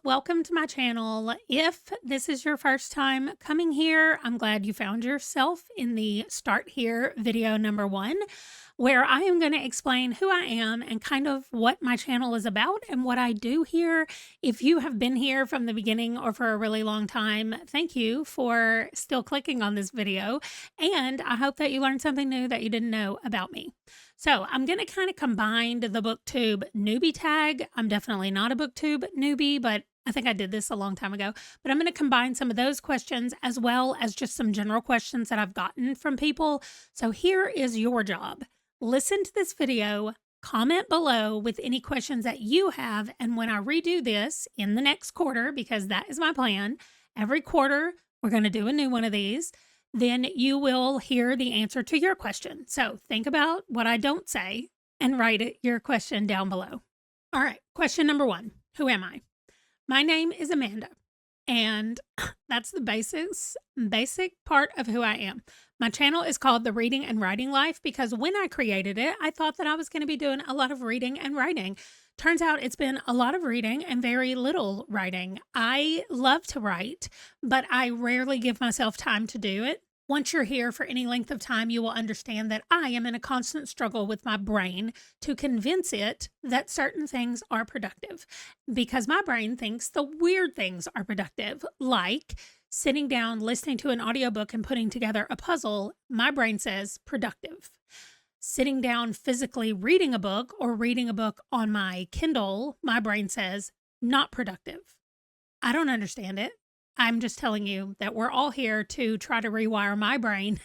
welcome to my channel. If this is your first time coming here, I'm glad you found yourself in the Start Here video number 1, where I am going to explain who I am and kind of what my channel is about and what I do here. If you have been here from the beginning or for a really long time, thank you for still clicking on this video, and I hope that you learned something new that you didn't know about me. So I'm going to kind of combine the BookTube newbie tag. I'm definitely not a BookTube newbie, but I think I did this a long time ago. But I'm going to combine some of those questions as well as just some general questions that I've gotten from people. So here is your job. Listen to this video, comment below with any questions that you have, and when I redo this in the next quarter, because that is my plan, every quarter we're going to do a new one of these, then you will hear the answer to your question. So think about what I don't say and write your question down below. All right, question number 1. Who am I? My name is Amanda, and that's the basic part of who I am. My channel is called The Reading and Writing Life because when I created it, I thought that I was going to be doing a lot of reading and writing. Turns out it's been a lot of reading and very little writing. I love to write, but I rarely give myself time to do it. Once you're here for any length of time, you will understand that I am in a constant struggle with my brain to convince it that certain things are productive, because my brain thinks the weird things are productive, like sitting down, listening to an audiobook and putting together a puzzle. My brain says productive. Sitting down physically reading a book or reading a book on my Kindle, my brain says not productive. I don't understand it. I'm just telling you that we're all here to try to rewire my brain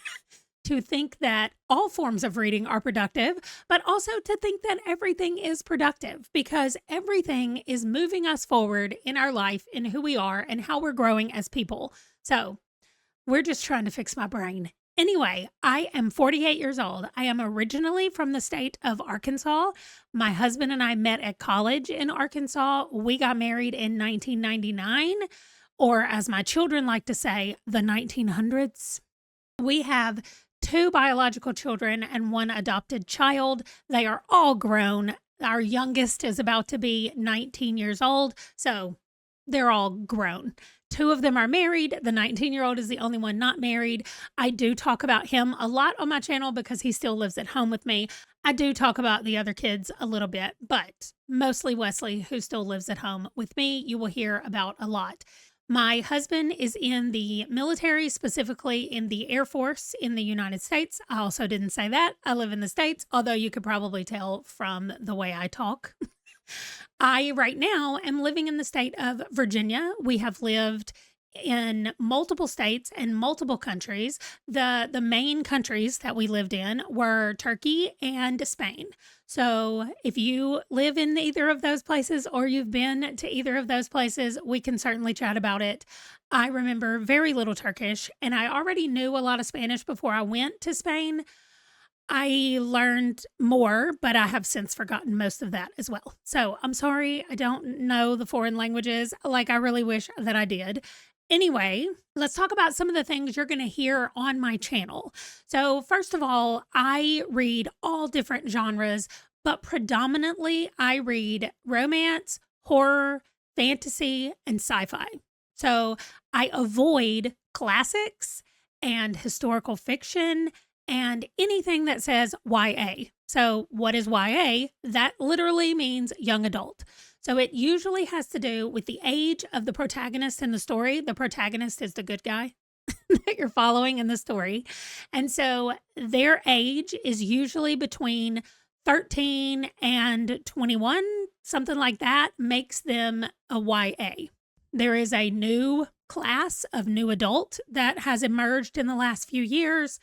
to think that all forms of reading are productive, but also to think that everything is productive, because everything is moving us forward in our life, in who we are and how we're growing as people. So we're just trying to fix my brain. Anyway, I am 48 years old. I am originally from the state of Arkansas. My husband and I met at college in Arkansas. We got married in 1999. Or as my children like to say, the 1900s. We have 2 biological children and 1 adopted child. They are all grown. Our youngest is about to be 19 years old, so they're all grown. 2 of them are married. The 19-year-old is the only one not married. I do talk about him a lot on my channel because he still lives at home with me. I do talk about the other kids a little bit, but mostly Wesley, who still lives at home with me, you will hear about a lot. My husband is in the military, specifically in the Air Force in the United States. I also didn't say that. I live in the States, although you could probably tell from the way I talk. I, right now, am living in the state of Virginia. We have lived in multiple states and multiple countries. The main countries that we lived in were Turkey and Spain. So if you live in either of those places or you've been to either of those places, we can certainly chat about it. I remember very little Turkish, and I already knew a lot of Spanish before I went to Spain. I learned more, but I have since forgotten most of that as well. So I'm sorry I don't know the foreign languages like I really wish that I did. Anyway, let's talk about some of the things you're going to hear on my channel. So first of all, I read all different genres, but predominantly I read romance, horror, fantasy, and sci-fi. So I avoid classics and historical fiction and anything that says YA. So what is YA? That literally means young adult. So it usually has to do with the age of the protagonist in the story. The protagonist is the good guy that you're following in the story. And so their age is usually between 13 and 21, something like that makes them a YA. There is a new class of new adult that has emerged in the last few years.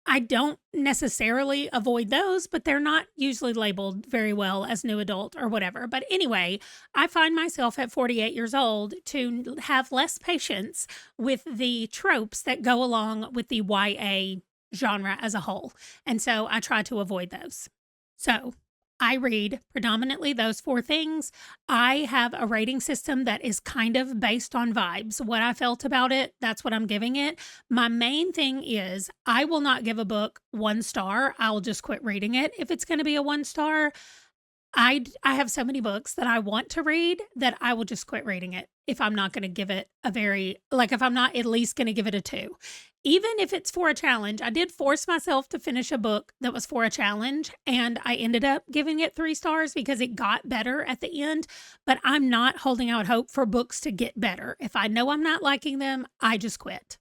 I don't necessarily avoid those, but they're not usually labeled very well as new adult or whatever. But anyway, I find myself at 48 years old to have less patience with the tropes that go along with the YA genre as a whole. And so I try to avoid those. So I read predominantly those 4 things. I have a rating system that is kind of based on vibes. What I felt about it, that's what I'm giving it. My main thing is I will not give a book 1 star. I'll just quit reading it if it's going to be a 1 star. I have so many books that I want to read that I will just quit reading it if I'm not gonna give it a very like, if I'm not at least gonna give it a 2. Even if it's for a challenge, I did force myself to finish a book that was for a challenge, and I ended up giving it 3 stars because it got better at the end, but I'm not holding out hope for books to get better. If I know I'm not liking them, I just quit.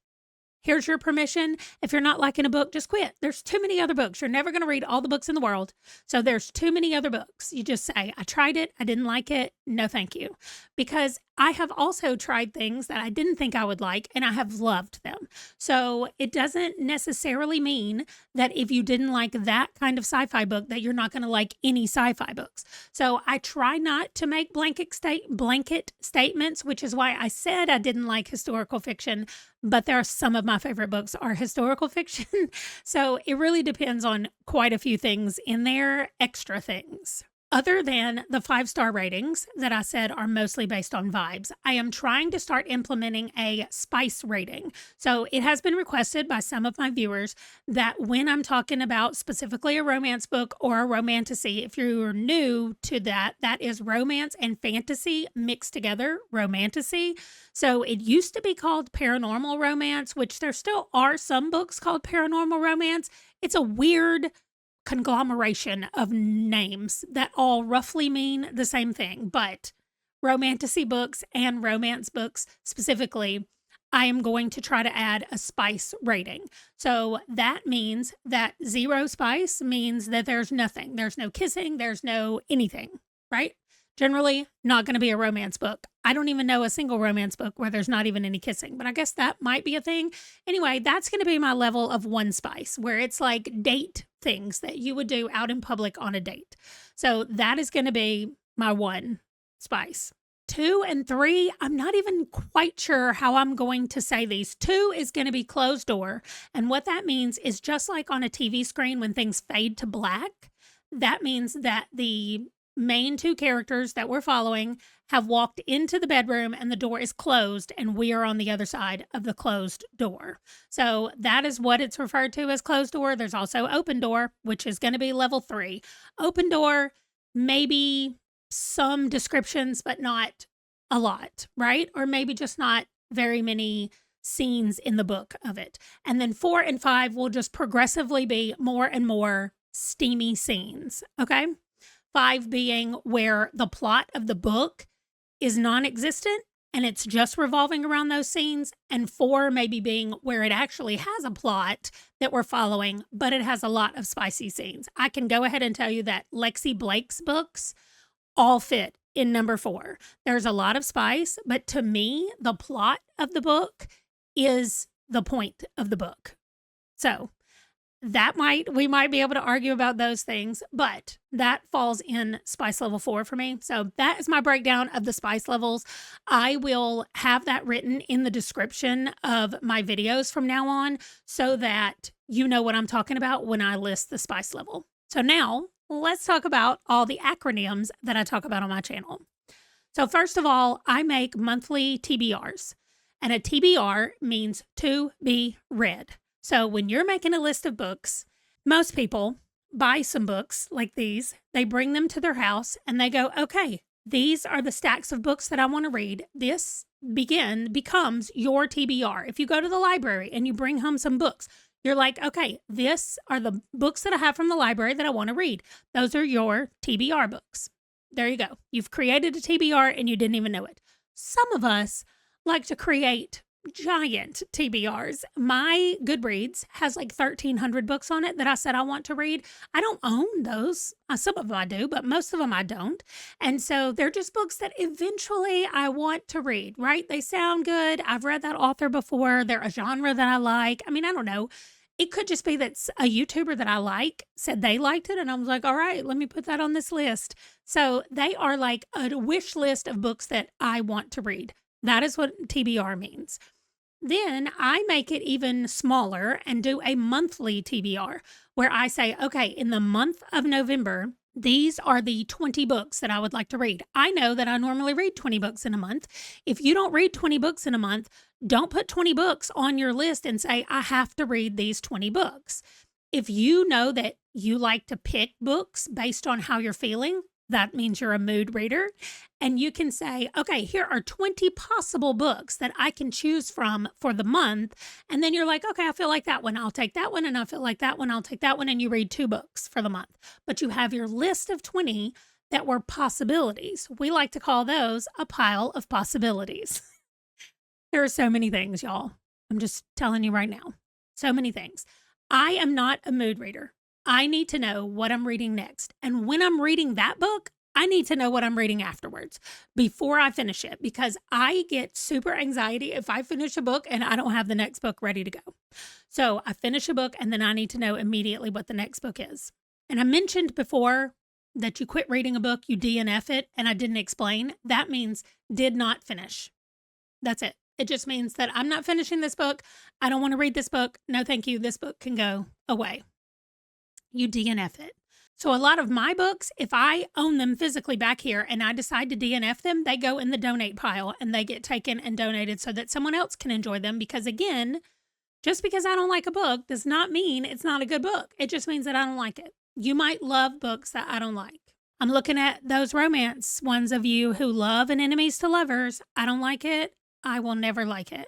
Here's your permission. If you're not liking a book, just quit. There's too many other books. You're never going to read all the books in the world. So there's too many other books. You just say, I tried it. I didn't like it. No, thank you. Because I have also tried things that I didn't think I would like and I have loved them. So it doesn't necessarily mean that if you didn't like that kind of sci-fi book that you're not going to like any sci-fi books. So I try not to make blanket statements, which is why I said I didn't like historical fiction, but there are some of my favorite books are historical fiction. So it really depends on quite a few things in there, extra things. Other than the 5-star ratings that I said are mostly based on vibes, I am trying to start implementing a spice rating. So it has been requested by some of my viewers that when I'm talking about specifically a romance book or a romantasy, if you're new to that, that is romance and fantasy mixed together, romantasy. So it used to be called paranormal romance, which there still are some books called paranormal romance. It's a weird conglomeration of names that all roughly mean the same thing, but romantasy books and romance books specifically, I am going to try to add a spice rating. So that means that 0 spice means that there's nothing. There's no kissing, there's no anything, right? Generally, not going to be a romance book. I don't even know a single romance book where there's not even any kissing, but I guess that might be a thing. Anyway, that's going to be my level of 1 spice, where it's like date things that you would do out in public on a date. So that is going to be my 1 spice. 2 and 3, I'm not even quite sure how I'm going to say these. 2 is going to be closed door. And what that means is just like on a TV screen when things fade to black, that means that the main 2 characters that we're following have walked into the bedroom and the door is closed and we are on the other side of the closed door. So that is what it's referred to as closed door. There's also open door, which is going to be level 3. Open door, maybe some descriptions, but not a lot, right? Or maybe just not very many scenes in the book of it. And then 4 and 5 will just progressively be more and more steamy scenes, okay? 5 being where the plot of the book is non-existent and it's just revolving around those scenes, and 4 maybe being where it actually has a plot that we're following, but it has a lot of spicy scenes. I can go ahead and tell you that Lexi Blake's books all fit in number 4. There's a lot of spice, but to me, the plot of the book is the point of the book. So we might be able to argue about those things, but that falls in spice level 4 for me. So that is my breakdown of the spice levels. I will have that written in the description of my videos from now on so that you know what I'm talking about when I list the spice level. So now let's talk about all the acronyms that I talk about on my channel. So first of all, I make monthly TBRs, and a TBR means to be read. So when you're making a list of books, most people buy some books like these, they bring them to their house and they go, okay, these are the stacks of books that I want to read. This becomes your TBR. If you go to the library and you bring home some books, you're like, okay, these are the books that I have from the library that I want to read. Those are your TBR books. There you go. You've created a TBR and you didn't even know it. Some of us like to create giant TBRs. My Goodreads has like 1,300 books on it that I said I want to read. I don't own those. Some of them I do, but most of them I don't. And so they're just books that eventually I want to read, right? They sound good. I've read that author before. They're a genre that I like. I mean, I don't know. It could just be that a YouTuber that I like said they liked it, and I was like, all right, let me put that on this list. So they are like a wish list of books that I want to read. That is what TBR means. Then I make it even smaller and do a monthly TBR where I say, okay, in the month of November, these are the 20 books that I would like to read. I know that I normally read 20 books in a month. If you don't read 20 books in a month, don't put 20 books on your list and say, I have to read these 20 books. If you know that you like to pick books based on how you're feeling, that means you're a mood reader. And you can say, okay, here are 20 possible books that I can choose from for the month. And then you're like, okay, I feel like that one. I'll take that one. And I feel like that one. I'll take that one. And you read 2 books for the month. But you have your list of 20 that were possibilities. We like to call those a pile of possibilities. There are so many things, y'all. I'm just telling you right now. So many things. I am not a mood reader. I need to know what I'm reading next. And when I'm reading that book, I need to know what I'm reading afterwards before I finish it, because I get super anxiety if I finish a book and I don't have the next book ready to go. So I finish a book and then I need to know immediately what the next book is. And I mentioned before that you quit reading a book, you DNF it, and I didn't explain. That means did not finish. That's it. It just means that I'm not finishing this book. I don't want to read this book. No, thank you. This book can go away. You DNF it. So a lot of my books, if I own them physically back here and I decide to DNF them, they go in the donate pile and they get taken and donated so that someone else can enjoy them. Because again, just because I don't like a book does not mean it's not a good book. It just means that I don't like it. You might love books that I don't like. I'm looking at those romance ones of you who love An Enemies to Lovers. I don't like it. I will never like it.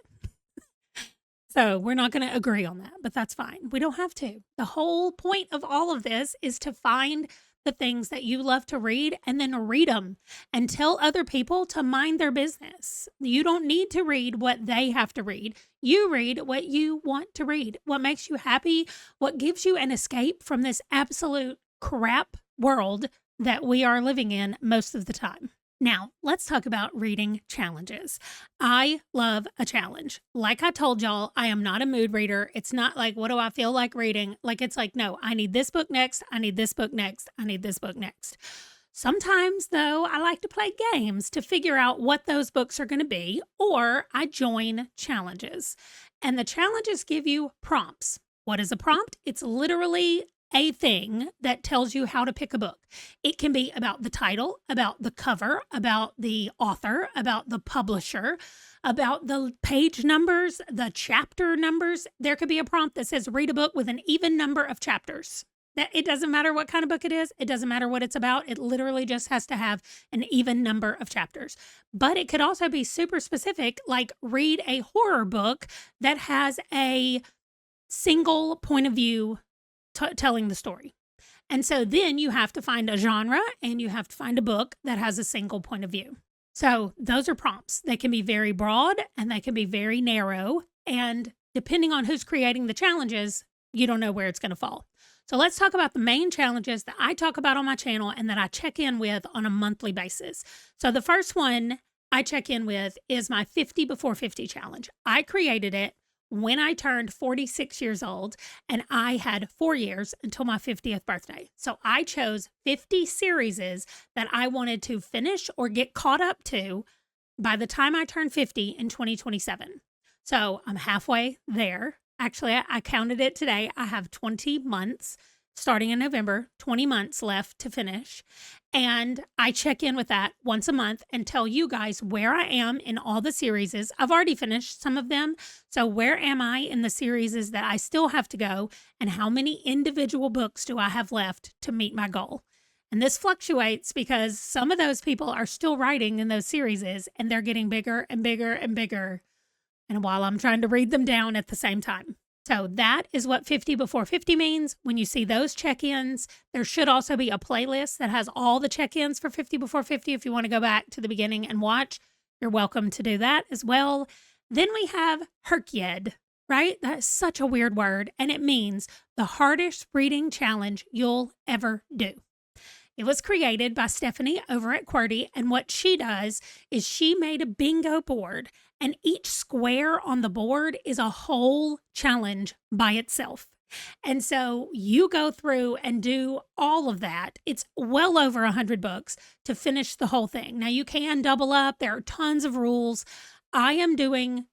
So we're not going to agree on that, but that's fine. We don't have to. The whole point of all of this is to find the things that you love to read and then read them and tell other people to mind their business. You don't need to read what they have to read. You read what you want to read, what makes you happy, what gives you an escape from this absolute crap world that we are living in most of the time. Now, let's talk about reading challenges. I love a challenge. Like I told y'all, I am not a mood reader. It's not like, what do I feel like reading? Like, it's like, no, I need this book next. I need this book next. I need this book next. Sometimes, though, I like to play games to figure out what those books are going to be, or I join challenges. And the challenges give you prompts. What is a prompt? It's literally a thing that tells you how to pick a book. It can be about the title, about the cover, about the author, about the publisher, about the page numbers, the chapter numbers. There could be a prompt that says read a book with an even number of chapters. That it doesn't matter what kind of book it is. It doesn't matter what it's about. It literally just has to have an even number of chapters. But it could also be super specific, like read a horror book that has a single point of view telling the story. And so then you have to find a genre and you have to find a book that has a single point of view. So those are prompts. They can be very broad and they can be very narrow. And depending on who's creating the challenges, you don't know where it's going to fall. So let's talk about the main challenges that I talk about on my channel and that I check in with on a monthly basis. So the first one I check in with is my 50 before 50 challenge. I created it when I turned 46 years old, and I had 4 years until my 50th birthday. So I chose 50 series that I wanted to finish or get caught up to by the time I turned 50 in 2027. So I'm halfway there. Actually, I counted it today. I have 20 months starting in November, 20 months left to finish. And I check in with that once a month and tell you guys where I am in all the series. I've already finished some of them. So where am I in the series that I still have to go? And how many individual books do I have left to meet my goal? And this fluctuates because some of those people are still writing in those series and they're getting bigger and bigger and bigger. And while I'm trying to read them down at the same time. So that is what 50 before 50 means. When you see those check-ins, there should also be a playlist that has all the check-ins for 50 before 50. If you want to go back to the beginning and watch, you're welcome to do that as well. Then we have Herkyed, right? That is such a weird word, and it means the hardest reading challenge you'll ever do. It was created by Stephanie over at QWERTY, and what she does is she made a bingo board, and each square on the board is a whole challenge by itself. And so you go through and do all of that. It's well over 100 books to finish the whole thing. Now, you can double up. There are tons of rules. I am doing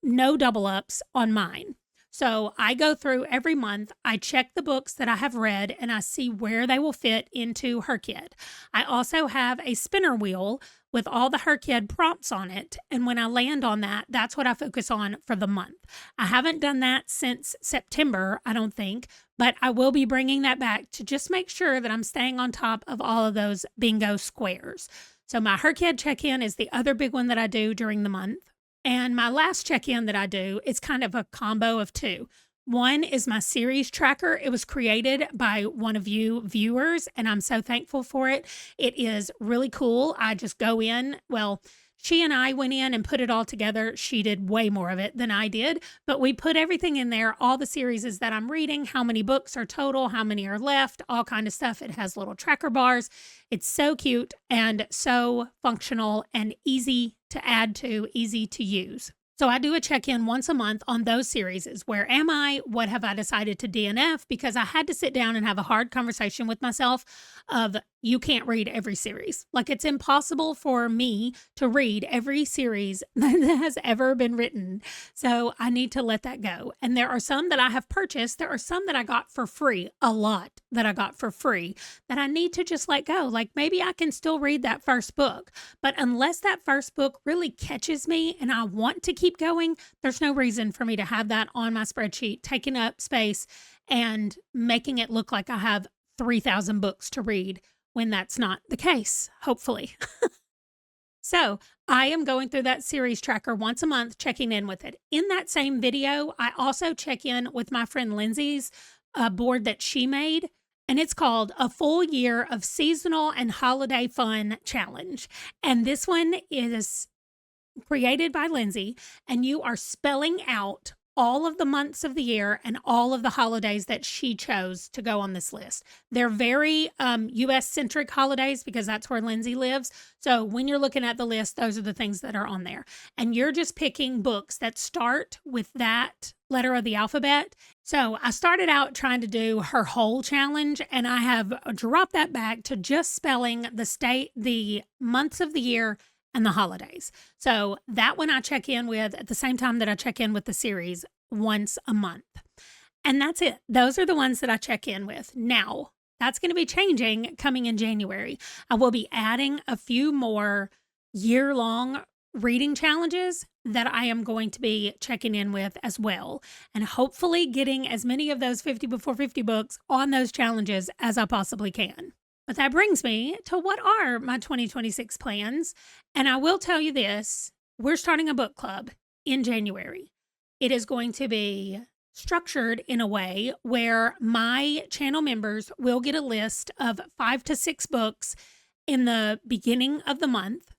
no double ups on mine. So I go through every month, I check the books that I have read, and I see where they will fit into Her Kid. I also have a spinner wheel with all the Her Kid prompts on it. And when I land on that, that's what I focus on for the month. I haven't done that since September, I don't think, but I will be bringing that back to just make sure that I'm staying on top of all of those bingo squares. So my Her Kid check-in is the other big one that I do during the month. And my last check-in that I do is kind of a combo of two. One is my series tracker. It was created by one of you viewers, and I'm so thankful for it. It is really cool. I just go in. Well, she and I went in and put it all together. She did way more of it than I did, but we put everything in there, all the series that I'm reading, how many books are total, how many are left, all kind of stuff. It has little tracker bars. It's so cute and so functional and easy to add to, easy to use. So I do a check-in once a month on those series. Where am I? What have I decided to DNF? Because I had to sit down and have a hard conversation with myself of you can't read every series. Like it's impossible for me to read every series that has ever been written. So I need to let that go. And there are some that I have purchased. There are some that I got for free, a lot that I got for free that I need to just let go. Like maybe I can still read that first book, but unless that first book really catches me and I want to keep going, there's no reason for me to have that on my spreadsheet, taking up space and making it look like I have 3,000 books to read when that's not the case, hopefully. So I am going through that series tracker once a month, checking in with it. In that same video, I also check in with my friend Lindsay's board that she made, and it's called A Full Year of Seasonal and Holiday Fun Challenge. And this one is created by Lindsay, and you are spelling out all of the months of the year and all of the holidays that she chose to go on this list. They're very US-centric holidays because that's where Lindsay lives. So when you're looking at the list, those are the things that are on there. And you're just picking books that start with that letter of the alphabet. So I started out trying to do her whole challenge, and I have dropped that back to just spelling the months of the year and the holidays. So that one I check in with at the same time that I check in with the series once a month. And that's it. Those are the ones that I check in with. Now, that's going to be changing coming in January. I will be adding a few more year-long reading challenges that I am going to be checking in with as well. And hopefully getting as many of those 50 before 50 books on those challenges as I possibly can. But that brings me to what are my 2026 plans. And I will tell you this, we're starting a book club in January. It is going to be structured in a way where my channel members will get a list of 5 to 6 books in the beginning of the month,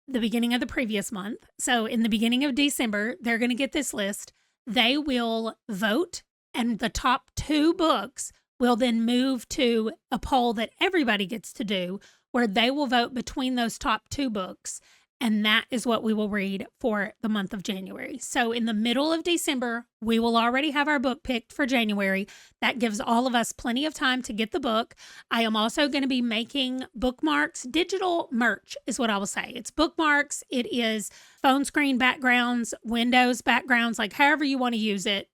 the beginning of the previous month. So in the beginning of December, they're going to get this list. They will vote, and the top 2 books will then move to a poll that everybody gets to do, where they will vote between those top 2 books. And that is what we will read for the month of January. So in the middle of December, we will already have our book picked for January. That gives all of us plenty of time to get the book. I am also going to be making bookmarks. Digital merch is what I will say. It's bookmarks. It is phone screen backgrounds, Windows backgrounds, like however you want to use it,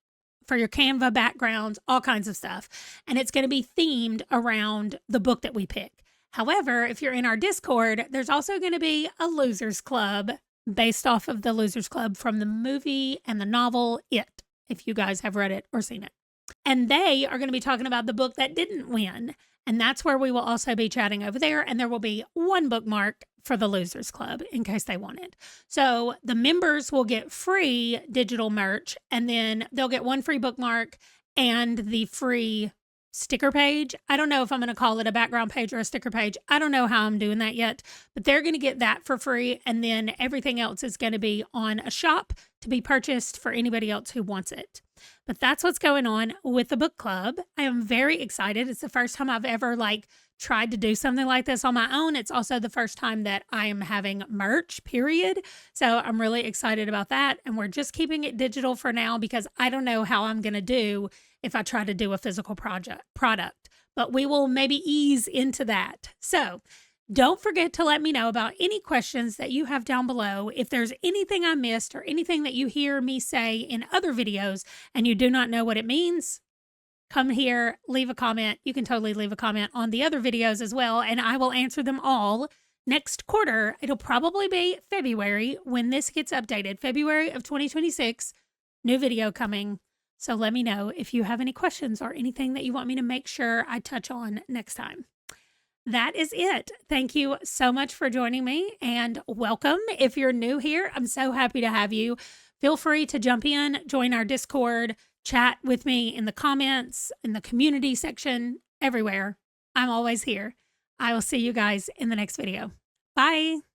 for your Canva backgrounds, all kinds of stuff. And it's going to be themed around the book that we pick. However, if you're in our Discord, there's also going to be a Losers Club based off of the Losers Club from the movie and the novel It, if you guys have read it or seen it. And they are going to be talking about the book that didn't win. And that's where we will also be chatting over there. And there will be one bookmark for the Losers Club in case they want it. So the members will get free digital merch, and then they'll get one free bookmark and the free sticker page. I don't know if I'm going to call it a background page or a sticker page. I don't know how I'm doing that yet, but they're going to get that for free. And then everything else is going to be on a shop to be purchased for anybody else who wants it. But that's what's going on with the book club. I am very excited. It's the first time I've ever tried to do something like this on my own. It's also the first time that I am having merch, period. So I'm really excited about that. And we're just keeping it digital for now because I don't know how I'm going to do if I try to do a physical product. But we will maybe ease into that. So Don't forget to let me know about any questions that you have down below. If there's anything I missed or anything that you hear me say in other videos and you do not know what it means, come here, leave a comment. You can totally leave a comment on the other videos as well, and I will answer them all next quarter. It'll probably be February when this gets updated. February of 2026, new video coming. So let me know if you have any questions or anything that you want me to make sure I touch on next time. That is it. Thank you so much for joining me, and welcome. If you're new here, I'm so happy to have you. Feel free to jump in, join our Discord, chat with me in the comments, in the community section, everywhere. I'm always here. I will see you guys in the next video. Bye.